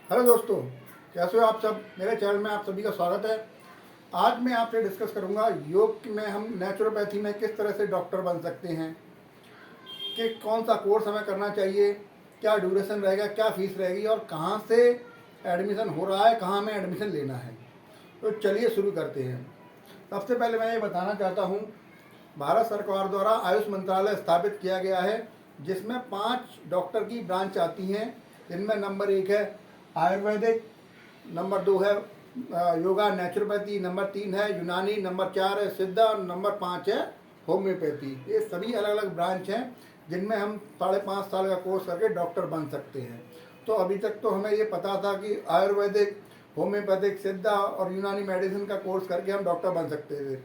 Hello दोस्तों, कैसे हो आप सब। मेरे चैनल में आप सभी का स्वागत है। आज मैं आपसे डिस्कस करूंगा योग में हम नेचुरोपैथी में किस तरह से डॉक्टर बन सकते हैं, कि कौन सा कोर्स हमें करना चाहिए, क्या ड्यूरेशन रहेगा, क्या फीस रहेगी और कहाँ से एडमिशन हो रहा है, कहाँ हमें एडमिशन लेना है। तो चलिए शुरू करते हैं। सबसे पहले मैं ये बताना चाहता हूँ, भारत सरकार द्वारा आयुष मंत्रालय स्थापित किया गया है, जिसमें 5 डॉक्टर की ब्रांच आती हैं। जिनमें नंबर 1 है आयुर्वेदिक, नंबर 2 है योगा नेचुरोपैथी, नंबर 3 है यूनानी, नंबर 4 है सिद्धा और नंबर 5 है होम्योपैथी। ये सभी अलग अलग ब्रांच हैं जिनमें हम 5.5 साल का कोर्स करके डॉक्टर बन सकते हैं। तो अभी तक तो हमें ये पता था कि आयुर्वेदिक, होम्योपैथिक, सिद्धा और यूनानी मेडिसिन का कोर्स करके हम डॉक्टर बन सकते थे।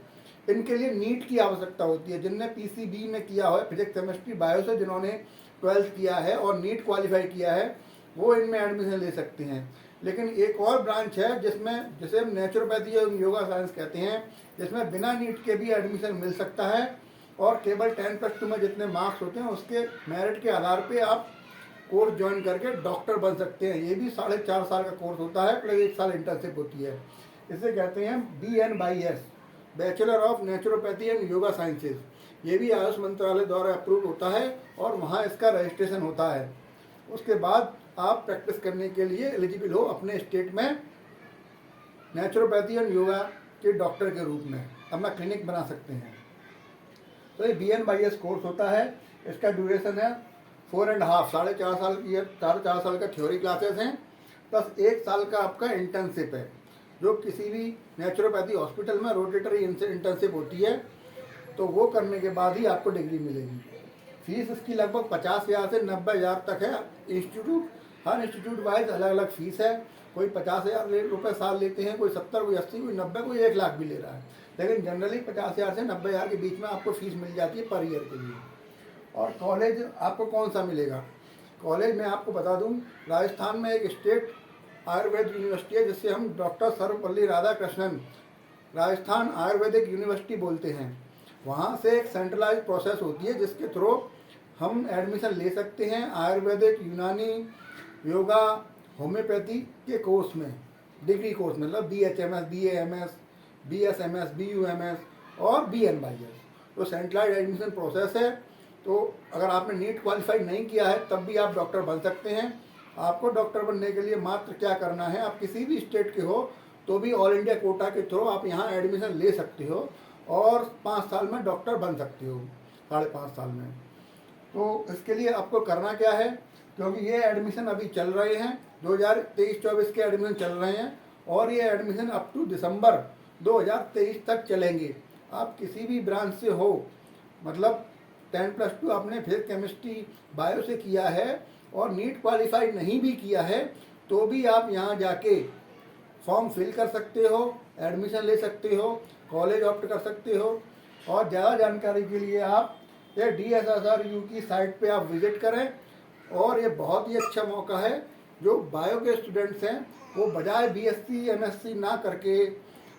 इनके लिए नीट की आवश्यकता होती है। जिनने पीसीबी में किया है, फिजिक्स केमिस्ट्री बायो से जिन्होंने 12th किया है और नीट क्वालिफाई किया है, वो इनमें एडमिशन ले सकते हैं। लेकिन एक और ब्रांच है जिसे हम नेचुरोपैथी और योगा साइंस कहते हैं, जिसमें बिना नीट के भी एडमिशन मिल सकता है और केवल 10+2 में जितने मार्क्स होते हैं उसके मेरिट के आधार पे आप कोर्स ज्वाइन करके डॉक्टर बन सकते हैं। ये भी 4.5 साल का कोर्स होता है, प्लस 1 साल इंटर्नशिप होती है। इसे कहते हैं BNYS, bachelor of naturopathy and yoga sciences. ये भी आयुष मंत्रालय द्वारा अप्रूव होता है और वहाँ इसका रजिस्ट्रेशन होता है। उसके बाद आप प्रैक्टिस करने के लिए एलिजिबल हो अपने स्टेट में नेचुरोपैथी एंड योगा के डॉक्टर के रूप में अपना क्लिनिक बना सकते हैं। तो ये BNYS कोर्स होता है। इसका ड्यूरेशन है 4.5 4.5 साल की है। 4.5 साल का थ्योरी क्लासेस हैं, प्लस 1 साल का आपका इंटर्नशिप है, जो किसी भी नेचुरोपैथी हॉस्पिटल में रोटेटरी इंटर्नशिप होती है। तो वो करने के बाद ही आपको डिग्री मिलेगी। फीस इसकी लगभग 50,000 से 90,000 तक है। हर इंस्टीट्यूट वाइज अलग अलग फीस है। कोई 50,000 रुपये साल लेते हैं, कोई 70, कोई 80, कोई 90, कोई 1 लाख भी ले रहा है। लेकिन जनरली 50,000 से 90,000 के बीच में आपको फीस मिल जाती है पर ईयर के लिए। और कॉलेज आपको कौन सा मिलेगा? कॉलेज मैं आपको बता दूं, राजस्थान में एक स्टेट आयुर्वेद यूनिवर्सिटी है, जिससे हम डॉक्टर सर्वपल्ली राधाकृष्णन राजस्थान आयुर्वेदिक यूनिवर्सिटी बोलते हैं। वहाँ से एक सेंट्रलाइज प्रोसेस होती है जिसके थ्रू हम एडमिशन ले सकते हैं आयुर्वेदिक, यूनानी, योगा, होम्योपैथी के कोर्स में, डिग्री कोर्स में, मतलब BHMS, BAMS, BSMS, BUMS और BNYS। तो सेंट्रलाइज एडमिशन प्रोसेस है। तो अगर आपने नीट क्वालिफाई नहीं किया है तब भी आप डॉक्टर बन सकते हैं। आपको डॉक्टर बनने के लिए मात्र क्या करना है, आप किसी भी स्टेट के हो तो भी ऑल इंडिया कोटा के थ्रू आप यहाँ एडमिशन ले सकते हो और 5 साल में डॉक्टर बन सकते हो, 5.5 साल में। तो इसके लिए आपको करना क्या है, क्योंकि ये एडमिशन अभी चल रहे हैं, 2023-24 के एडमिशन चल रहे हैं और ये एडमिशन अप टू दिसंबर 2023 तक चलेंगे। आप किसी भी ब्रांच से हो, मतलब 10+2 आपने फिर केमिस्ट्री बायो से किया है और नीट क्वालिफाई नहीं भी किया है, तो भी आप यहाँ जाके फॉर्म फिल कर सकते हो, एडमिशन ले सकते हो, कॉलेज ऑप्ट कर सकते हो। और ज़्यादा जानकारी के लिए आप ये DSSRU की साइट पे आप विजिट करें। और ये बहुत ही अच्छा मौका है, जो बायो के स्टूडेंट्स हैं वो बजाय BSc MSc ना करके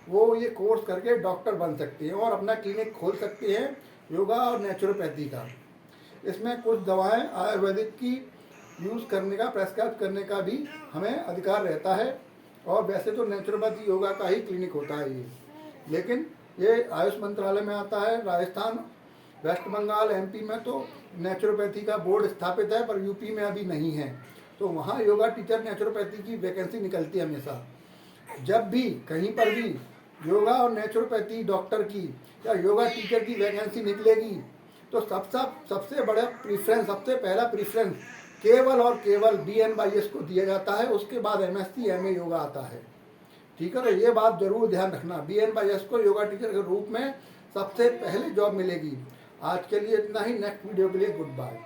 वो ये कोर्स करके डॉक्टर बन सकते हैं और अपना क्लिनिक खोल सकते हैं योगा और नेचुरोपैथी का। इसमें कुछ दवाएं आयुर्वेदिक की यूज़ करने का, प्रेस्क्राइब करने का भी हमें अधिकार रहता है। और वैसे तो नेचुरोपैथी योगा का ही क्लिनिक होता है ये, लेकिन ये आयुष मंत्रालय में आता है। राजस्थान, वेस्ट बंगाल, MP में तो नेचुरोपैथी का बोर्ड स्थापित है, पर UP में अभी नहीं है। तो वहाँ योगा टीचर नेचुरोपैथी की वैकेंसी निकलती है हमेशा। जब भी कहीं पर भी योगा और नेचुरोपैथी डॉक्टर की या योगा टीचर की वैकेंसी निकलेगी तो सबसे सबसे पहला प्रीफ्रेंस केवल और केवल BNYS को दिया जाता है। उसके बाद MSc MA योगा आता है। ठीक है, तो ये बात जरूर ध्यान रखना, BNYS को योगा टीचर के रूप में सबसे पहले जॉब मिलेगी। आज के लिए इतना ही। नेक्स्ट वीडियो के लिए गुड बाय।